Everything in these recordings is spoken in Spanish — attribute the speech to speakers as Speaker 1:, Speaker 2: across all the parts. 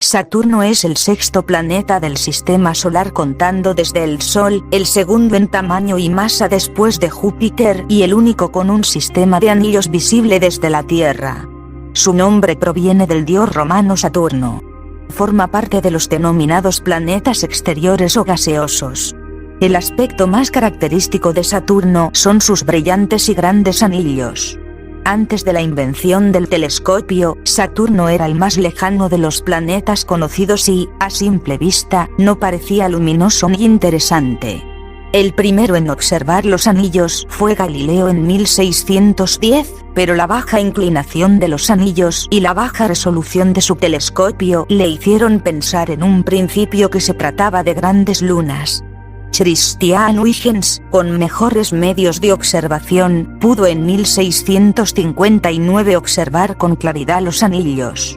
Speaker 1: Saturno es el sexto planeta del sistema solar contando desde el Sol, el segundo en tamaño y masa después de Júpiter y el único con un sistema de anillos visible desde la Tierra. Su nombre proviene del dios romano Saturno. Forma parte de los denominados planetas exteriores o gaseosos. El aspecto más característico de Saturno son sus brillantes y grandes anillos. Antes de la invención del telescopio, Saturno era el más lejano de los planetas conocidos y, a simple vista, no parecía luminoso ni interesante. El primero en observar los anillos fue Galileo en 1610, pero la baja inclinación de los anillos y la baja resolución de su telescopio le hicieron pensar en un principio que se trataba de grandes lunas. Christian Huygens, con mejores medios de observación, pudo en 1659 observar con claridad los anillos.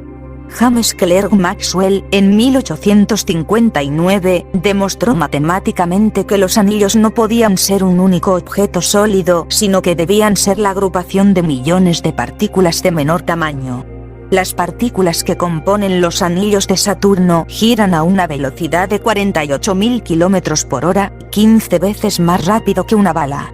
Speaker 1: James Clerk Maxwell, en 1859, demostró matemáticamente que los anillos no podían ser un único objeto sólido, sino que debían ser la agrupación de millones de partículas de menor tamaño. Las partículas que componen los anillos de Saturno giran a una velocidad de 48.000 km por hora, 15 veces más rápido que una bala.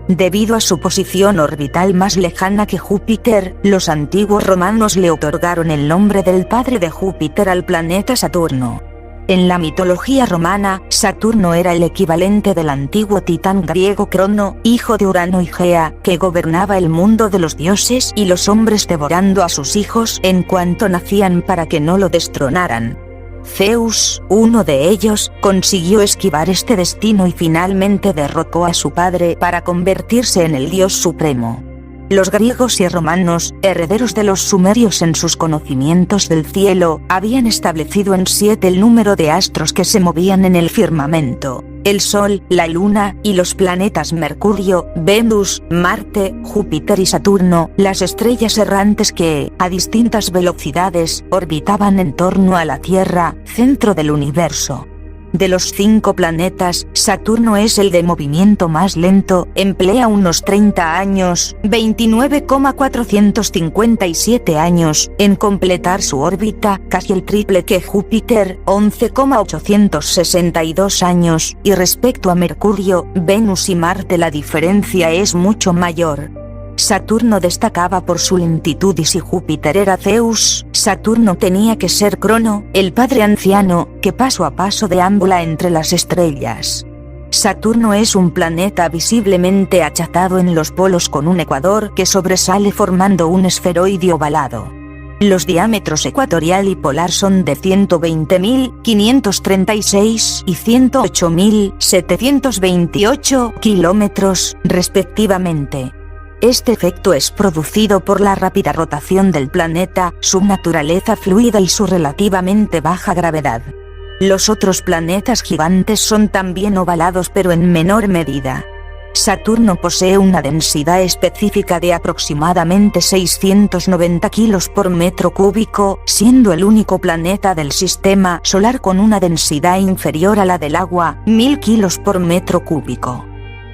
Speaker 1: Debido a su posición orbital más lejana que Júpiter, los antiguos romanos le otorgaron el nombre del padre de Júpiter al planeta Saturno. En la mitología romana, Saturno era el equivalente del antiguo titán griego Crono, hijo de Urano y Gea, que gobernaba el mundo de los dioses y los hombres devorando a sus hijos en cuanto nacían para que no lo destronaran. Zeus, uno de ellos, consiguió esquivar este destino y finalmente derrocó a su padre para convertirse en el dios supremo. Los griegos y romanos, herederos de los sumerios en sus conocimientos del cielo, habían establecido en 7 el número de astros que se movían en el firmamento: el Sol, la Luna, y los planetas Mercurio, Venus, Marte, Júpiter y Saturno, las estrellas errantes que, a distintas velocidades, orbitaban en torno a la Tierra, centro del universo. De los 5 planetas, Saturno es el de movimiento más lento, emplea unos 30 años, 29,457 años, en completar su órbita, casi el triple que Júpiter, 11,862 años, y respecto a Mercurio, Venus y Marte la diferencia es mucho mayor. Saturno destacaba por su lentitud y si Júpiter era Zeus, Saturno tenía que ser Crono, el padre anciano, que paso a paso deambula entre las estrellas. Saturno es un planeta visiblemente achatado en los polos con un ecuador que sobresale formando un esferoide ovalado. Los diámetros ecuatorial y polar son de 120.536 y 108.728 kilómetros, respectivamente. Este efecto es producido por la rápida rotación del planeta, su naturaleza fluida y su relativamente baja gravedad. Los otros planetas gigantes son también ovalados pero en menor medida. Saturno posee una densidad específica de aproximadamente 690 kilos por metro cúbico, siendo el único planeta del sistema solar con una densidad inferior a la del agua, 1000 kilos por metro cúbico.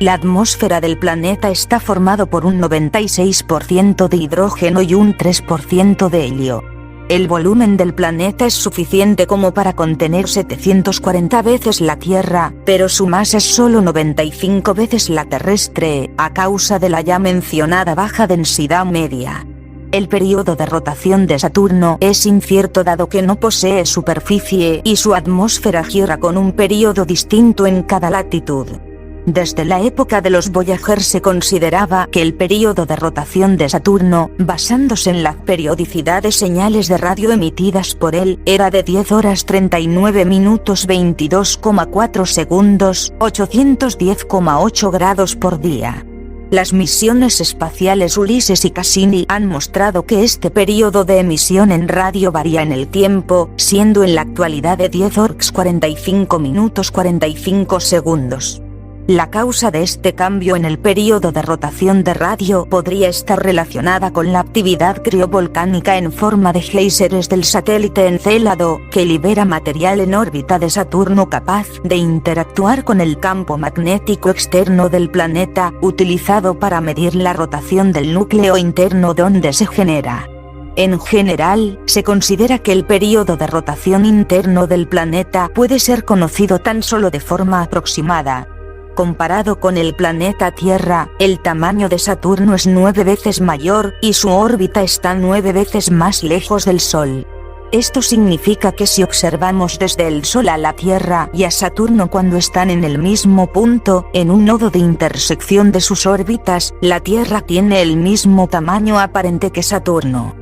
Speaker 1: La atmósfera del planeta está formado por un 96% de hidrógeno y un 3% de helio. El volumen del planeta es suficiente como para contener 740 veces la Tierra, pero su masa es solo 95 veces la terrestre, a causa de la ya mencionada baja densidad media. El período de rotación de Saturno es incierto dado que no posee superficie y su atmósfera gira con un período distinto en cada latitud. Desde la época de los Voyager se consideraba que el período de rotación de Saturno, basándose en la periodicidad de señales de radio emitidas por él, era de 10 horas 39 minutos 22,4 segundos, 810,8 grados por día. Las misiones espaciales Ulises y Cassini han mostrado que este período de emisión en radio varía en el tiempo, siendo en la actualidad de 10 horas 45 minutos 45 segundos. La causa de este cambio en el período de rotación de radio podría estar relacionada con la actividad criovolcánica en forma de géiseres del satélite Encélado, que libera material en órbita de Saturno capaz de interactuar con el campo magnético externo del planeta, utilizado para medir la rotación del núcleo interno donde se genera. En general, se considera que el período de rotación interno del planeta puede ser conocido tan solo de forma aproximada. Comparado con el planeta Tierra, el tamaño de Saturno es 9 veces mayor, y su órbita está 9 veces más lejos del Sol. Esto significa que si observamos desde el Sol a la Tierra y a Saturno cuando están en el mismo punto, en un nodo de intersección de sus órbitas, la Tierra tiene el mismo tamaño aparente que Saturno.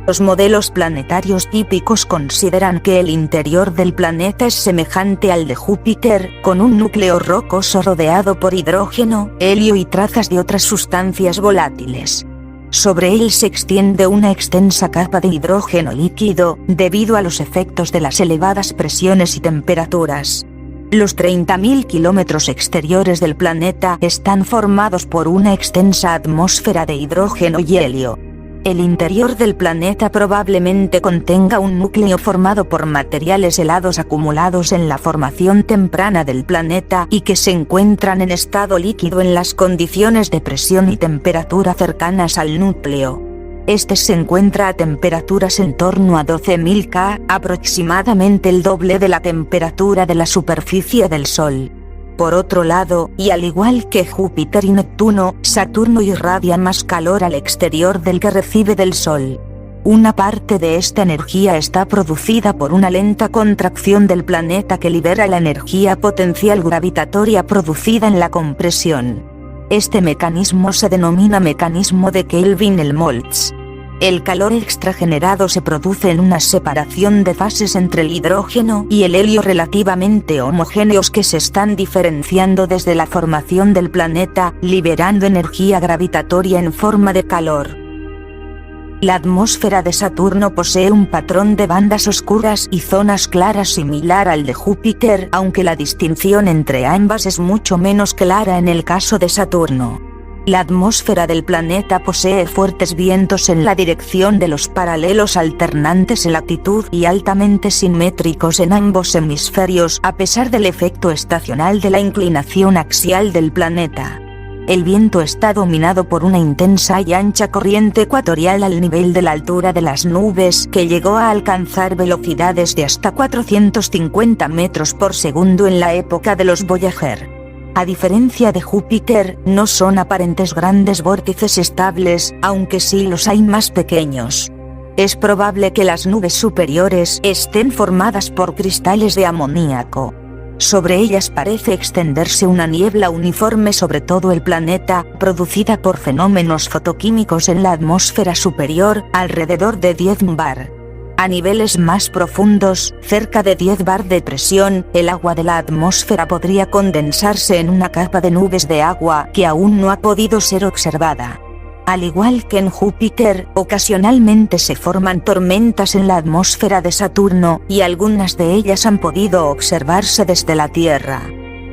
Speaker 1: Los modelos planetarios típicos consideran que el interior del planeta es semejante al de Júpiter, con un núcleo rocoso rodeado por hidrógeno, helio y trazas de otras sustancias volátiles. Sobre él se extiende una extensa capa de hidrógeno líquido, debido a los efectos de las elevadas presiones y temperaturas. Los 30.000 kilómetros exteriores del planeta están formados por una extensa atmósfera de hidrógeno y helio. El interior del planeta probablemente contenga un núcleo formado por materiales helados acumulados en la formación temprana del planeta y que se encuentran en estado líquido en las condiciones de presión y temperatura cercanas al núcleo. Este se encuentra a temperaturas en torno a 12.000 K, aproximadamente el doble de la temperatura de la superficie del Sol. Por otro lado, y al igual que Júpiter y Neptuno, Saturno irradia más calor al exterior del que recibe del Sol. Una parte de esta energía está producida por una lenta contracción del planeta que libera la energía potencial gravitatoria producida en la compresión. Este mecanismo se denomina mecanismo de Kelvin-Helmholtz. El calor extra generado se produce en una separación de fases entre el hidrógeno y el helio relativamente homogéneos que se están diferenciando desde la formación del planeta, liberando energía gravitatoria en forma de calor. La atmósfera de Saturno posee un patrón de bandas oscuras y zonas claras similar al de Júpiter, aunque la distinción entre ambas es mucho menos clara en el caso de Saturno. La atmósfera del planeta posee fuertes vientos en la dirección de los paralelos alternantes en latitud y altamente simétricos en ambos hemisferios a pesar del efecto estacional de la inclinación axial del planeta. El viento está dominado por una intensa y ancha corriente ecuatorial al nivel de la altura de las nubes que llegó a alcanzar velocidades de hasta 450 metros por segundo en la época de los Voyager. A diferencia de Júpiter, no son aparentes grandes vórtices estables, aunque sí los hay más pequeños. Es probable que las nubes superiores estén formadas por cristales de amoníaco. Sobre ellas parece extenderse una niebla uniforme sobre todo el planeta, producida por fenómenos fotoquímicos en la atmósfera superior, alrededor de 10 bar. A niveles más profundos, cerca de 10 bar de presión, el agua de la atmósfera podría condensarse en una capa de nubes de agua que aún no ha podido ser observada. Al igual que en Júpiter, ocasionalmente se forman tormentas en la atmósfera de Saturno, y algunas de ellas han podido observarse desde la Tierra.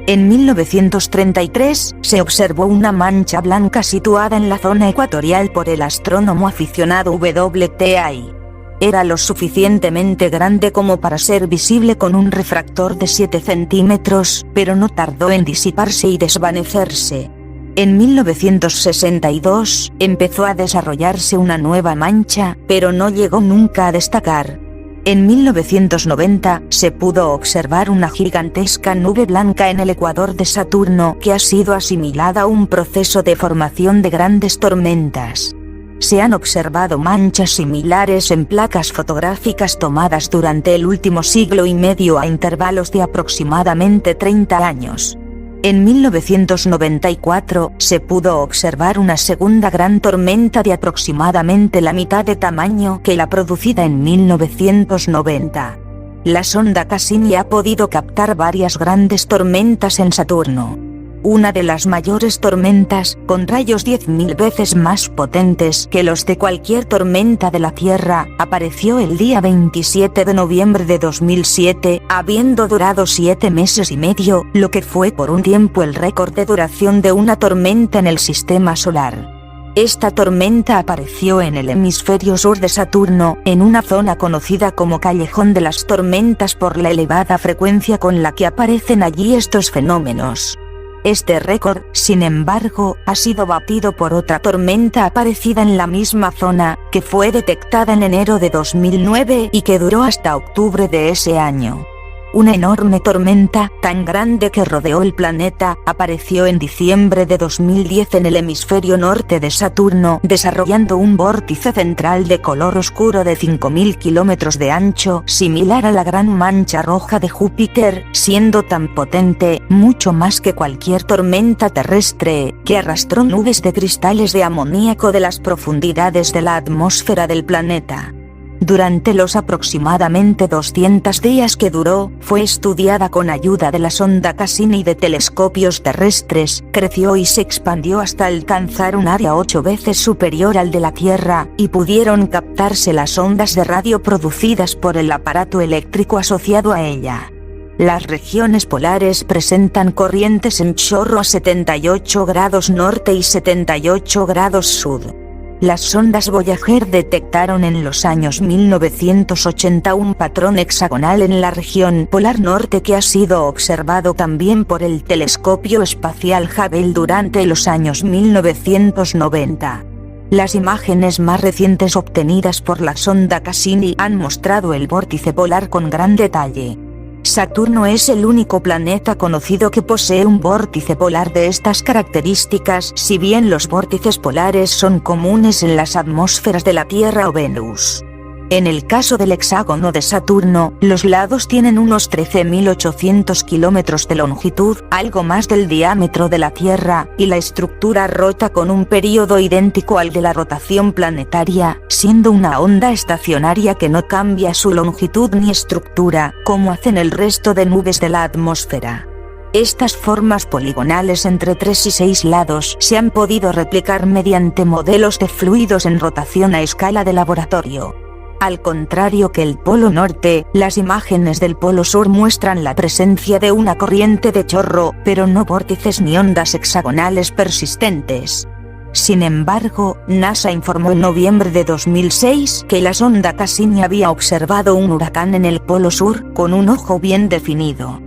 Speaker 1: En 1933, se observó una mancha blanca situada en la zona ecuatorial por el astrónomo aficionado W.T.I. Era lo suficientemente grande como para ser visible con un refractor de 7 centímetros, pero no tardó en disiparse y desvanecerse. En 1962, empezó a desarrollarse una nueva mancha, pero no llegó nunca a destacar. En 1990, se pudo observar una gigantesca nube blanca en el ecuador de Saturno que ha sido asimilada a un proceso de formación de grandes tormentas. Se han observado manchas similares en placas fotográficas tomadas durante el último siglo y medio a intervalos de aproximadamente 30 años. En 1994, se pudo observar una segunda gran tormenta de aproximadamente la mitad de tamaño que la producida en 1990. La sonda Cassini ha podido captar varias grandes tormentas en Saturno. Una de las mayores tormentas, con rayos 10.000 veces más potentes que los de cualquier tormenta de la Tierra, apareció el día 27 de noviembre de 2007, habiendo durado 7 meses y medio, lo que fue por un tiempo el récord de duración de una tormenta en el sistema solar. Esta tormenta apareció en el hemisferio sur de Saturno, en una zona conocida como Callejón de las Tormentas por la elevada frecuencia con la que aparecen allí estos fenómenos. Este récord, sin embargo, ha sido batido por otra tormenta aparecida en la misma zona, que fue detectada en enero de 2009 y que duró hasta octubre de ese año. Una enorme tormenta, tan grande que rodeó el planeta, apareció en diciembre de 2010 en el hemisferio norte de Saturno, desarrollando un vórtice central de color oscuro de 5.000 kilómetros de ancho, similar a la Gran Mancha Roja de Júpiter, siendo tan potente, mucho más que cualquier tormenta terrestre, que arrastró nubes de cristales de amoníaco de las profundidades de la atmósfera del planeta. Durante los aproximadamente 200 días que duró, fue estudiada con ayuda de la sonda Cassini y de telescopios terrestres, creció y se expandió hasta alcanzar un área 8 veces superior al de la Tierra, y pudieron captarse las ondas de radio producidas por el aparato eléctrico asociado a ella. Las regiones polares presentan corrientes en chorro a 78 grados norte y 78 grados sur. Las sondas Voyager detectaron en los años 1980 un patrón hexagonal en la región polar norte que ha sido observado también por el telescopio espacial Hubble durante los años 1990. Las imágenes más recientes obtenidas por la sonda Cassini han mostrado el vórtice polar con gran detalle. Saturno es el único planeta conocido que posee un vórtice polar de estas características, si bien los vórtices polares son comunes en las atmósferas de la Tierra o Venus. En el caso del hexágono de Saturno, los lados tienen unos 13.800 kilómetros de longitud, algo más del diámetro de la Tierra, y la estructura rota con un período idéntico al de la rotación planetaria, siendo una onda estacionaria que no cambia su longitud ni estructura, como hacen el resto de nubes de la atmósfera. Estas formas poligonales entre 3 y 6 lados se han podido replicar mediante modelos de fluidos en rotación a escala de laboratorio. Al contrario que el Polo Norte, las imágenes del Polo Sur muestran la presencia de una corriente de chorro, pero no vórtices ni ondas hexagonales persistentes. Sin embargo, NASA informó en noviembre de 2006 que la sonda Cassini había observado un huracán en el Polo Sur, con un ojo bien definido.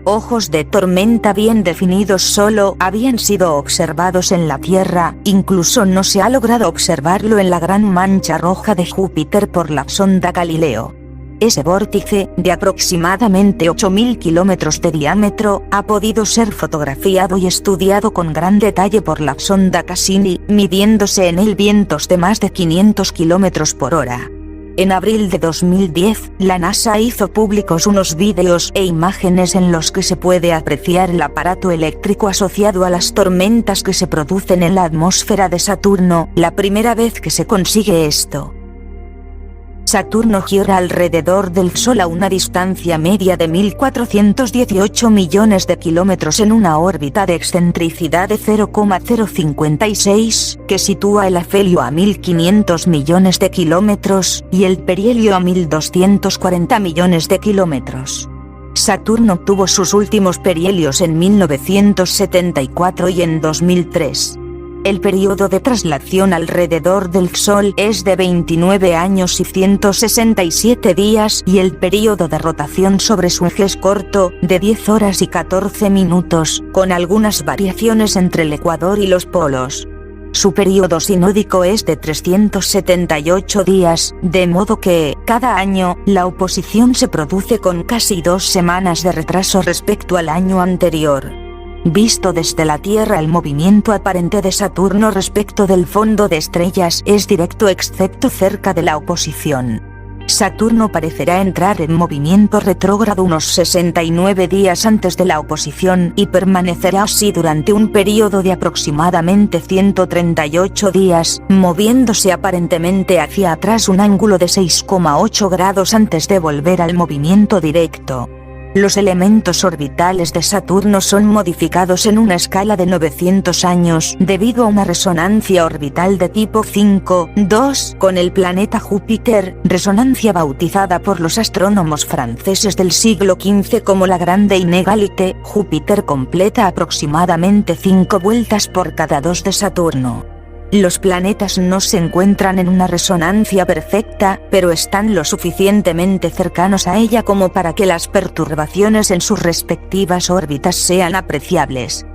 Speaker 1: Ojos de tormenta bien definidos solo habían sido observados en la Tierra, incluso no se ha logrado observarlo en la Gran Mancha Roja de Júpiter por la sonda Galileo. Ese vórtice, de aproximadamente 8.000 kilómetros de diámetro, ha podido ser fotografiado y estudiado con gran detalle por la sonda Cassini, midiéndose en él vientos de más de 500 kilómetros por hora. En abril de 2010, la NASA hizo públicos unos vídeos e imágenes en los que se puede apreciar el aparato eléctrico asociado a las tormentas que se producen en la atmósfera de Saturno, la primera vez que se consigue esto. Saturno gira alrededor del Sol a una distancia media de 1.418 millones de kilómetros en una órbita de excentricidad de 0,056, que sitúa el afelio a 1.500 millones de kilómetros, y el perihelio a 1.240 millones de kilómetros. Saturno tuvo sus últimos perihelios en 1974 y en 2003. El periodo de traslación alrededor del Sol es de 29 años y 167 días y el periodo de rotación sobre su eje es corto, de 10 horas y 14 minutos, con algunas variaciones entre el ecuador y los polos. Su periodo sinódico es de 378 días, de modo que, cada año, la oposición se produce con casi 2 semanas de retraso respecto al año anterior. Visto desde la Tierra, el movimiento aparente de Saturno respecto del fondo de estrellas es directo excepto cerca de la oposición. Saturno parecerá entrar en movimiento retrógrado unos 69 días antes de la oposición y permanecerá así durante un periodo de aproximadamente 138 días, moviéndose aparentemente hacia atrás un ángulo de 6,8 grados antes de volver al movimiento directo. Los elementos orbitales de Saturno son modificados en una escala de 900 años debido a una resonancia orbital de tipo 5,2 con el planeta Júpiter, resonancia bautizada por los astrónomos franceses del siglo XV como la Grande Inégalité. Júpiter completa aproximadamente 5 vueltas por cada 2 de Saturno. Los planetas no se encuentran en una resonancia perfecta, pero están lo suficientemente cercanos a ella como para que las perturbaciones en sus respectivas órbitas sean apreciables.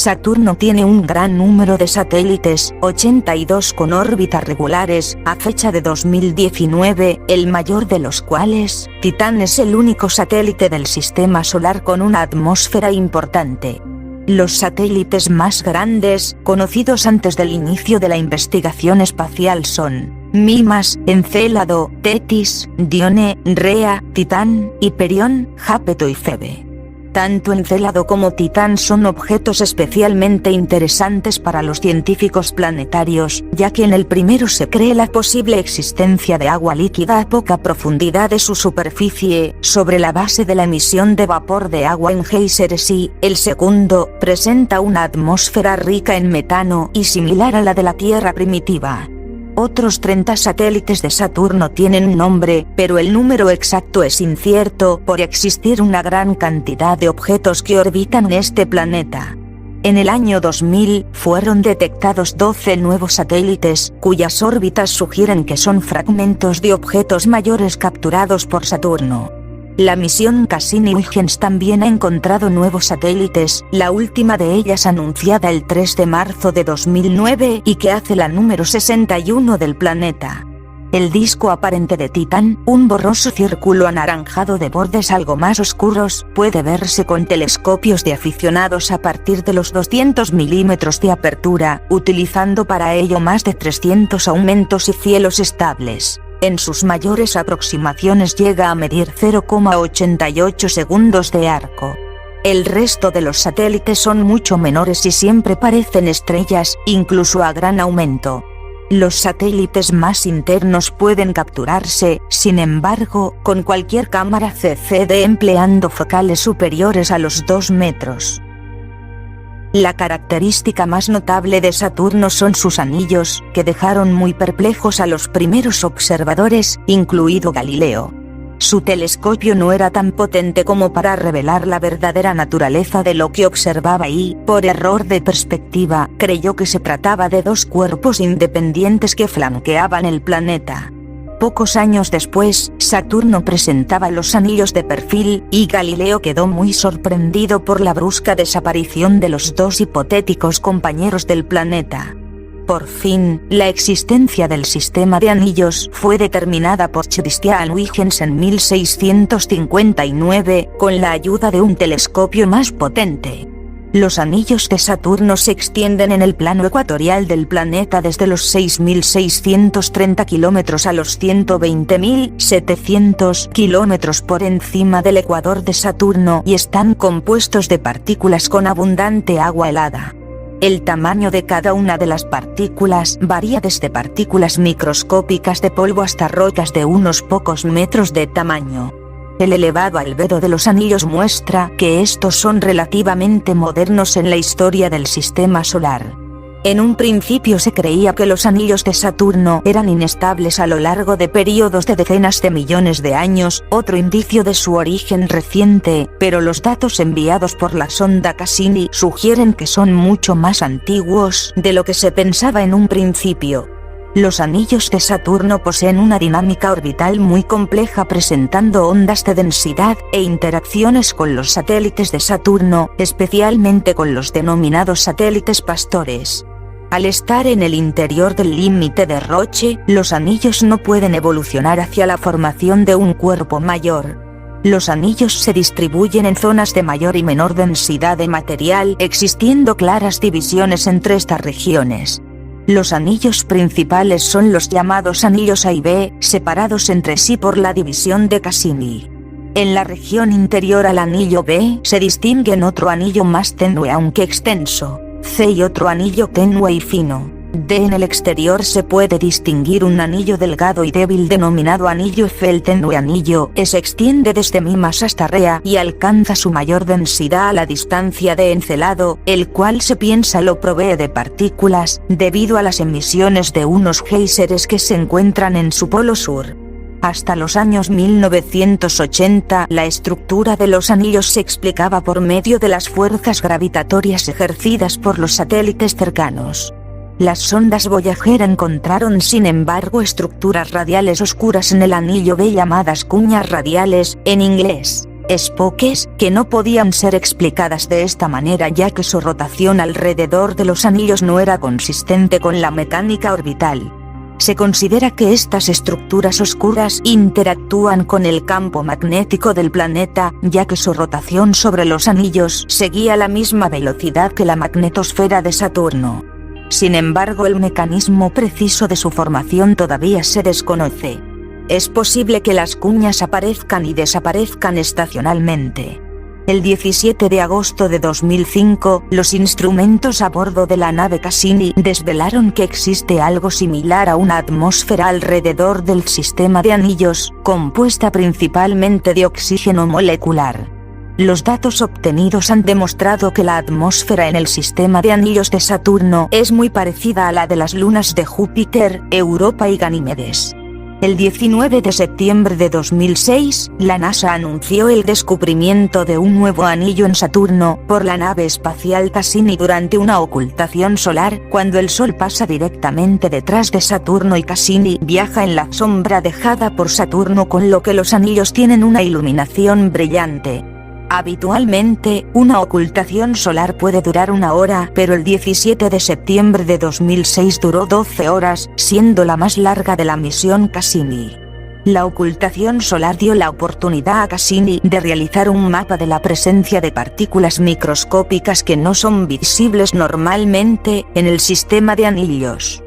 Speaker 1: Saturno tiene un gran número de satélites, 82 con órbitas regulares, a fecha de 2019, el mayor de los cuales, Titán, es el único satélite del sistema solar con una atmósfera importante. Los satélites más grandes, conocidos antes del inicio de la investigación espacial son Mimas, Encélado, Tetis, Dione, Rea, Titán, Hiperión, Jápeto y Febe. Tanto Encélado como Titán son objetos especialmente interesantes para los científicos planetarios, ya que en el primero se cree la posible existencia de agua líquida a poca profundidad de su superficie, sobre la base de la emisión de vapor de agua en géiseres, y el segundo presenta una atmósfera rica en metano y similar a la de la Tierra primitiva. Otros 30 satélites de Saturno tienen nombre, pero el número exacto es incierto por existir una gran cantidad de objetos que orbitan este planeta. En el año 2000, fueron detectados 12 nuevos satélites, cuyas órbitas sugieren que son fragmentos de objetos mayores capturados por Saturno. La misión Cassini-Huygens también ha encontrado nuevos satélites, la última de ellas anunciada el 3 de marzo de 2009 y que hace la número 61 del planeta. El disco aparente de Titán, un borroso círculo anaranjado de bordes algo más oscuros, puede verse con telescopios de aficionados a partir de los 200 milímetros de apertura, utilizando para ello más de 300 aumentos y cielos estables. En sus mayores aproximaciones llega a medir 0,88 segundos de arco. El resto de los satélites son mucho menores y siempre parecen estrellas, incluso a gran aumento. Los satélites más internos pueden capturarse, sin embargo, con cualquier cámara CCD empleando focales superiores a los 2 metros. La característica más notable de Saturno son sus anillos, que dejaron muy perplejos a los primeros observadores, incluido Galileo. Su telescopio no era tan potente como para revelar la verdadera naturaleza de lo que observaba y, por error de perspectiva, creyó que se trataba de dos cuerpos independientes que flanqueaban el planeta. Pocos años después, Saturno presentaba los anillos de perfil, y Galileo quedó muy sorprendido por la brusca desaparición de los dos hipotéticos compañeros del planeta. Por fin, la existencia del sistema de anillos fue determinada por Christian Huygens en 1659, con la ayuda de un telescopio más potente. Los anillos de Saturno se extienden en el plano ecuatorial del planeta desde los 6.630 kilómetros a los 120.700 kilómetros por encima del ecuador de Saturno y están compuestos de partículas con abundante agua helada. El tamaño de cada una de las partículas varía desde partículas microscópicas de polvo hasta rocas de unos pocos metros de tamaño. El elevado albedo de los anillos muestra que estos son relativamente modernos en la historia del sistema solar. En un principio se creía que los anillos de Saturno eran inestables a lo largo de periodos de decenas de millones de años, otro indicio de su origen reciente, pero los datos enviados por la sonda Cassini sugieren que son mucho más antiguos de lo que se pensaba en un principio. Los anillos de Saturno poseen una dinámica orbital muy compleja, presentando ondas de densidad e interacciones con los satélites de Saturno, especialmente con los denominados satélites pastores. Al estar en el interior del límite de Roche, los anillos no pueden evolucionar hacia la formación de un cuerpo mayor. Los anillos se distribuyen en zonas de mayor y menor densidad de material, existiendo claras divisiones entre estas regiones. Los anillos principales son los llamados anillos A y B, separados entre sí por la división de Cassini. En la región interior al anillo B se distinguen otro anillo más tenue aunque extenso, C, y otro anillo tenue y fino, D. En el exterior se puede distinguir un anillo delgado y débil denominado anillo F. El tenue anillo E se extiende desde Mimas hasta Rea y alcanza su mayor densidad a la distancia de Encélado, el cual se piensa lo provee de partículas, debido a las emisiones de unos géiseres que se encuentran en su polo sur. Hasta los años 1980, la estructura de los anillos se explicaba por medio de las fuerzas gravitatorias ejercidas por los satélites cercanos. Las sondas Voyager encontraron sin embargo estructuras radiales oscuras en el anillo B llamadas cuñas radiales, en inglés. Spokes, que no podían ser explicadas de esta manera ya que su rotación alrededor de los anillos no era consistente con la mecánica orbital. Se considera que estas estructuras oscuras interactúan con el campo magnético del planeta, ya que su rotación sobre los anillos seguía la misma velocidad que la magnetosfera de Saturno. Sin embargo, el mecanismo preciso de su formación todavía se desconoce. Es posible que las cuñas aparezcan y desaparezcan estacionalmente. El 17 de agosto de 2005, los instrumentos a bordo de la nave Cassini desvelaron que existe algo similar a una atmósfera alrededor del sistema de anillos, compuesta principalmente de oxígeno molecular. Los datos obtenidos han demostrado que la atmósfera en el sistema de anillos de Saturno es muy parecida a la de las lunas de Júpiter, Europa y Ganímedes. El 19 de septiembre de 2006, la NASA anunció el descubrimiento de un nuevo anillo en Saturno por la nave espacial Cassini durante una ocultación solar, cuando el Sol pasa directamente detrás de Saturno y Cassini viaja en la sombra dejada por Saturno, con lo que los anillos tienen una iluminación brillante. Habitualmente, una ocultación solar puede durar 1 hora, pero el 17 de septiembre de 2006 duró 12 horas, siendo la más larga de la misión Cassini. La ocultación solar dio la oportunidad a Cassini de realizar un mapa de la presencia de partículas microscópicas que no son visibles normalmente en el sistema de anillos.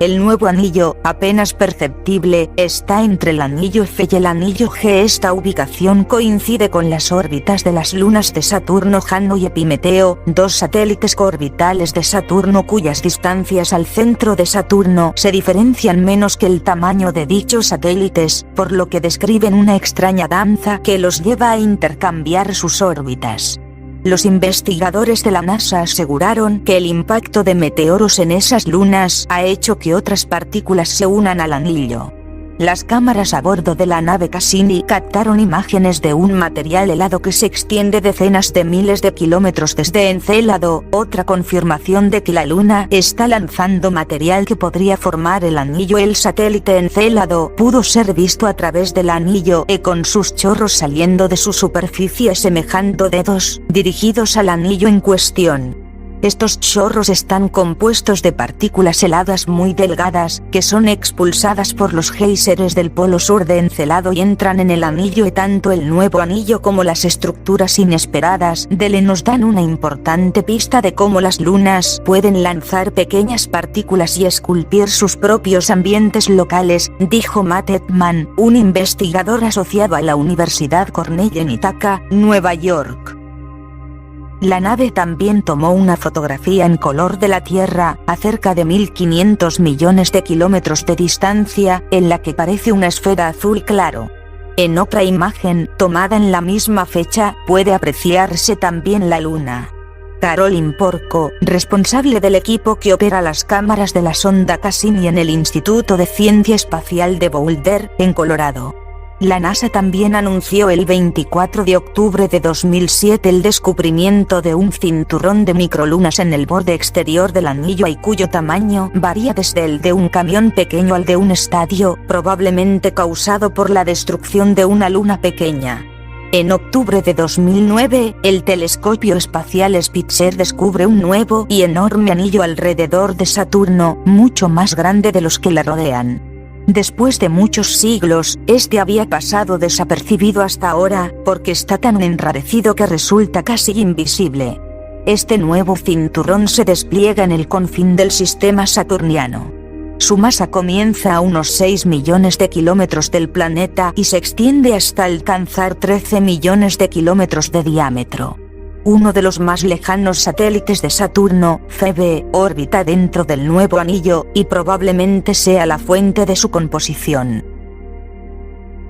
Speaker 1: El nuevo anillo, apenas perceptible, está entre el anillo F y el anillo G. Esta ubicación coincide con las órbitas de las lunas de Saturno, Jano y Epimeteo, 2 satélites coorbitales de Saturno cuyas distancias al centro de Saturno se diferencian menos que el tamaño de dichos satélites, por lo que describen una extraña danza que los lleva a intercambiar sus órbitas. Los investigadores de la NASA aseguraron que el impacto de meteoros en esas lunas ha hecho que otras partículas se unan al anillo. Las cámaras a bordo de la nave Cassini captaron imágenes de un material helado que se extiende decenas de miles de kilómetros desde Encélado, otra confirmación de que la Luna está lanzando material que podría formar el anillo. El satélite Encélado pudo ser visto a través del anillo E con sus chorros saliendo de su superficie semejando dedos, dirigidos al anillo en cuestión. Estos chorros están compuestos de partículas heladas muy delgadas, que son expulsadas por los géiseres del polo sur de Encélado y entran en el anillo E. Tanto el nuevo anillo como las estructuras inesperadas del E nos dan una importante pista de cómo las lunas pueden lanzar pequeñas partículas y esculpir sus propios ambientes locales, dijo Matt Edman, un investigador asociado a la Universidad Cornell en Ithaca, Nueva York. La nave también tomó una fotografía en color de la Tierra, a cerca de 1.500 millones de kilómetros de distancia, en la que parece una esfera azul claro. En otra imagen, tomada en la misma fecha, puede apreciarse también la Luna. Caroline Porco, responsable del equipo que opera las cámaras de la sonda Cassini en el Instituto de Ciencia Espacial de Boulder, en Colorado. La NASA también anunció el 24 de octubre de 2007 el descubrimiento de un cinturón de microlunas en el borde exterior del anillo y cuyo tamaño varía desde el de un camión pequeño al de un estadio, probablemente causado por la destrucción de una luna pequeña. En octubre de 2009, el telescopio espacial Spitzer descubre un nuevo y enorme anillo alrededor de Saturno, mucho más grande de los que le rodean. Después de muchos siglos, este había pasado desapercibido hasta ahora, porque está tan enrarecido que resulta casi invisible. Este nuevo cinturón se despliega en el confín del sistema saturniano. Su masa comienza a unos 6 millones de kilómetros del planeta y se extiende hasta alcanzar 13 millones de kilómetros de diámetro. Uno de los más lejanos satélites de Saturno, Phoebe, orbita dentro del nuevo anillo, y probablemente sea la fuente de su composición.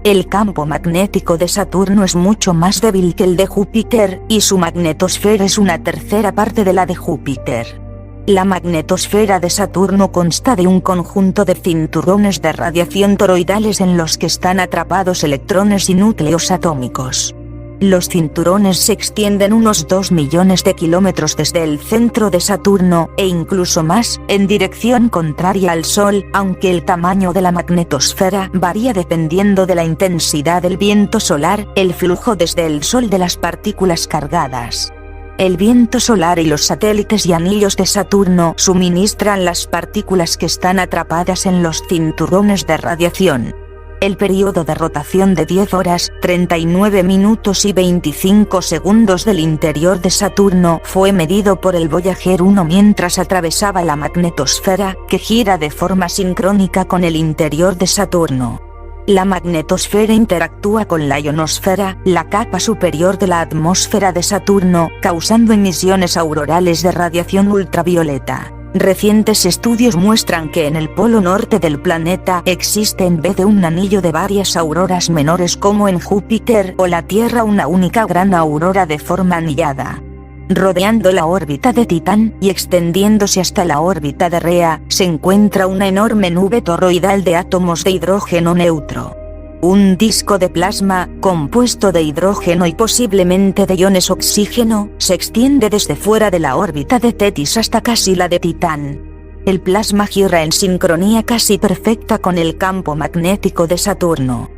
Speaker 1: El campo magnético de Saturno es mucho más débil que el de Júpiter, y su magnetosfera es una tercera parte de la de Júpiter. La magnetosfera de Saturno consta de un conjunto de cinturones de radiación toroidales en los que están atrapados electrones y núcleos atómicos. Los cinturones se extienden unos 2 millones de kilómetros desde el centro de Saturno, e incluso más, en dirección contraria al Sol, aunque el tamaño de la magnetosfera varía dependiendo de la intensidad del viento solar, el flujo desde el Sol de las partículas cargadas. El viento solar y los satélites y anillos de Saturno suministran las partículas que están atrapadas en los cinturones de radiación. El periodo de rotación de 10 horas, 39 minutos y 25 segundos del interior de Saturno fue medido por el Voyager 1 mientras atravesaba la magnetosfera, que gira de forma sincrónica con el interior de Saturno. La magnetosfera interactúa con la ionosfera, la capa superior de la atmósfera de Saturno, causando emisiones aurorales de radiación ultravioleta. Recientes estudios muestran que en el polo norte del planeta existe en vez de un anillo de varias auroras menores como en Júpiter o la Tierra una única gran aurora de forma anillada. Rodeando la órbita de Titán y extendiéndose hasta la órbita de Rea, se encuentra una enorme nube toroidal de átomos de hidrógeno neutro. Un disco de plasma, compuesto de hidrógeno y posiblemente de iones oxígeno, se extiende desde fuera de la órbita de Tetis hasta casi la de Titán. El plasma gira en sincronía casi perfecta con el campo magnético de Saturno.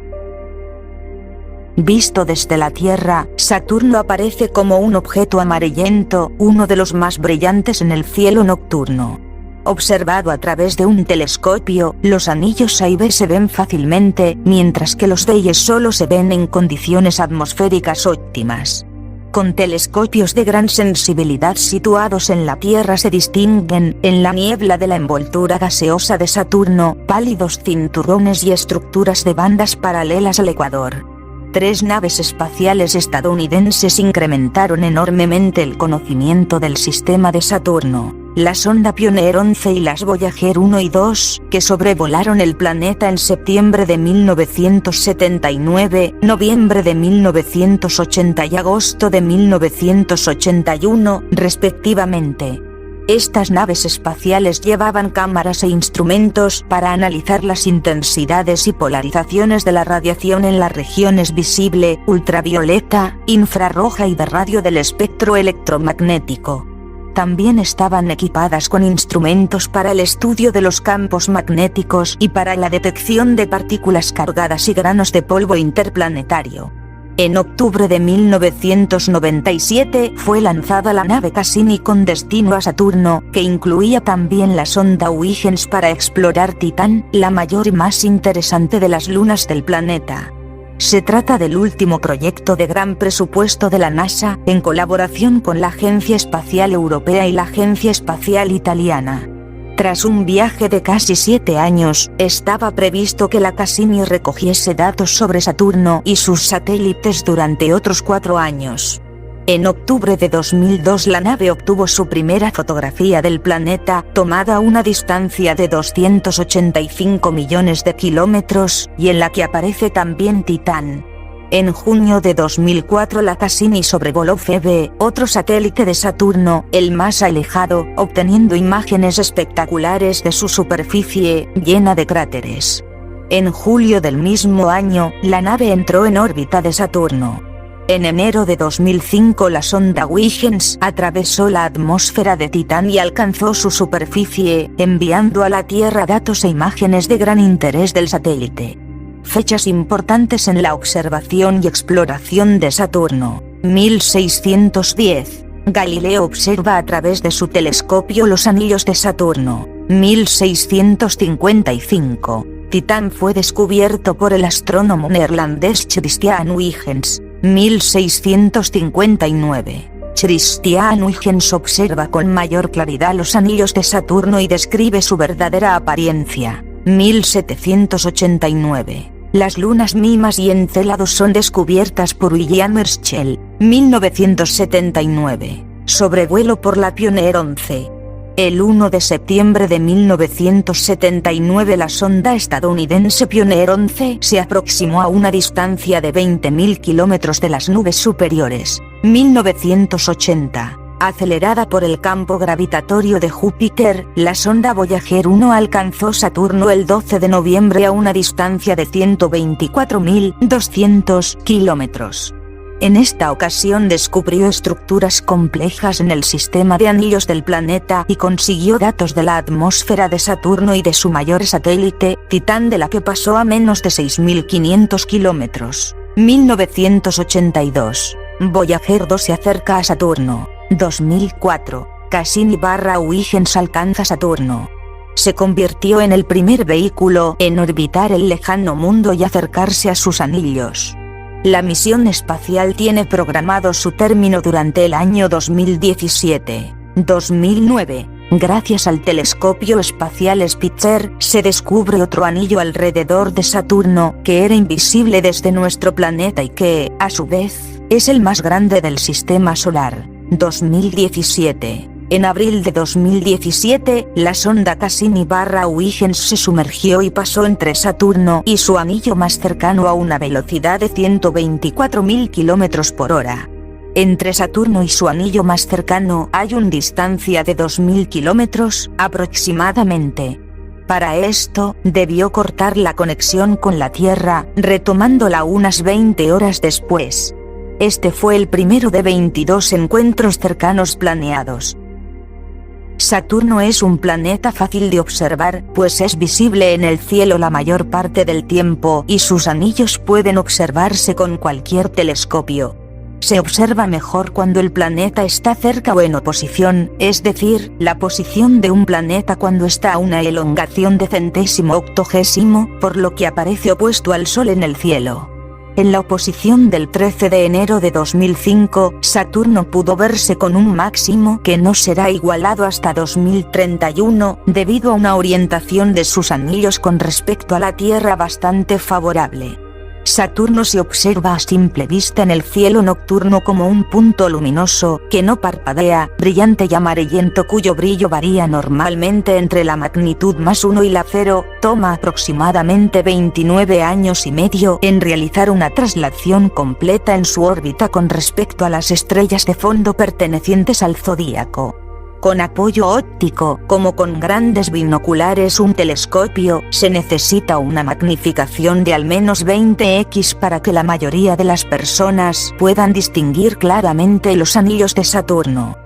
Speaker 1: Visto desde la Tierra, Saturno aparece como un objeto amarillento, uno de los más brillantes en el cielo nocturno. Observado a través de un telescopio, los anillos A y B se ven fácilmente, mientras que los D y E solo se ven en condiciones atmosféricas óptimas. Con telescopios de gran sensibilidad situados en la Tierra se distinguen, en la niebla de la envoltura gaseosa de Saturno, pálidos cinturones y estructuras de bandas paralelas al ecuador. 3 naves espaciales estadounidenses incrementaron enormemente el conocimiento del sistema de Saturno. La sonda Pioneer 11 y las Voyager 1 y 2, que sobrevolaron el planeta en septiembre de 1979, noviembre de 1980 y agosto de 1981, respectivamente. Estas naves espaciales llevaban cámaras e instrumentos para analizar las intensidades y polarizaciones de la radiación en las regiones visible, ultravioleta, infrarroja y de radio del espectro electromagnético. También estaban equipadas con instrumentos para el estudio de los campos magnéticos y para la detección de partículas cargadas y granos de polvo interplanetario. En octubre de 1997 fue lanzada la nave Cassini con destino a Saturno, que incluía también la sonda Huygens para explorar Titán, la mayor y más interesante de las lunas del planeta. Se trata del último proyecto de gran presupuesto de la NASA, en colaboración con la Agencia Espacial Europea y la Agencia Espacial Italiana. Tras un viaje de casi 7 años, estaba previsto que la Cassini recogiese datos sobre Saturno y sus satélites durante otros 4 años. En octubre de 2002 la nave obtuvo su primera fotografía del planeta, tomada a una distancia de 285 millones de kilómetros, y en la que aparece también Titán. En junio de 2004 la Cassini sobrevoló Febe, otro satélite de Saturno, el más alejado, obteniendo imágenes espectaculares de su superficie, llena de cráteres. En julio del mismo año, la nave entró en órbita de Saturno. En enero de 2005 la sonda Huygens atravesó la atmósfera de Titán y alcanzó su superficie, enviando a la Tierra datos e imágenes de gran interés del satélite. Fechas importantes en la observación y exploración de Saturno. 1610. Galileo observa a través de su telescopio los anillos de Saturno. 1655. Titán fue descubierto por el astrónomo neerlandés Christian Huygens. 1659. Christian Huygens observa con mayor claridad los anillos de Saturno y describe su verdadera apariencia. 1789. Las lunas Mimas y Encélados son descubiertas por William Herschel. 1979. Sobrevuelo por la Pioneer 11. El 1 de septiembre de 1979 la sonda estadounidense Pioneer 11 se aproximó a una distancia de 20.000 kilómetros de las nubes superiores. 1980. Acelerada por el campo gravitatorio de Júpiter, la sonda Voyager 1 alcanzó Saturno el 12 de noviembre a una distancia de 124.200 kilómetros. En esta ocasión descubrió estructuras complejas en el sistema de anillos del planeta y consiguió datos de la atmósfera de Saturno y de su mayor satélite, Titán, de la que pasó a menos de 6.500 kilómetros. 1982. Voyager 2 se acerca a Saturno. 2004. Cassini/Huygens alcanza Saturno. Se convirtió en el primer vehículo en orbitar el lejano mundo y acercarse a sus anillos. La misión espacial tiene programado su término durante el año 2017. 2009. Gracias al telescopio espacial Spitzer, se descubre otro anillo alrededor de Saturno, que era invisible desde nuestro planeta y que, a su vez, es el más grande del sistema solar. 2017. En abril de 2017, la sonda Cassini/Huygens se sumergió y pasó entre Saturno y su anillo más cercano a una velocidad de 124.000 km por hora. Entre Saturno y su anillo más cercano hay una distancia de 2.000 kilómetros, aproximadamente. Para esto, debió cortar la conexión con la Tierra, retomándola unas 20 horas después. Este fue el primero de 22 encuentros cercanos planeados. Saturno es un planeta fácil de observar, pues es visible en el cielo la mayor parte del tiempo y sus anillos pueden observarse con cualquier telescopio. Se observa mejor cuando el planeta está cerca o en oposición, es decir, la posición de un planeta cuando está a una elongación de centésimo octogésimo, por lo que aparece opuesto al Sol en el cielo. En la oposición del 13 de enero de 2005, Saturno pudo verse con un máximo que no será igualado hasta 2031, debido a una orientación de sus anillos con respecto a la Tierra bastante favorable. Saturno se observa a simple vista en el cielo nocturno como un punto luminoso, que no parpadea, brillante y amarillento, cuyo brillo varía normalmente entre la magnitud +1 y la 0, toma aproximadamente 29 años y medio en realizar una traslación completa en su órbita con respecto a las estrellas de fondo pertenecientes al zodíaco. Con apoyo óptico, como con grandes binoculares o un telescopio, se necesita una magnificación de al menos 20x para que la mayoría de las personas puedan distinguir claramente los anillos de Saturno.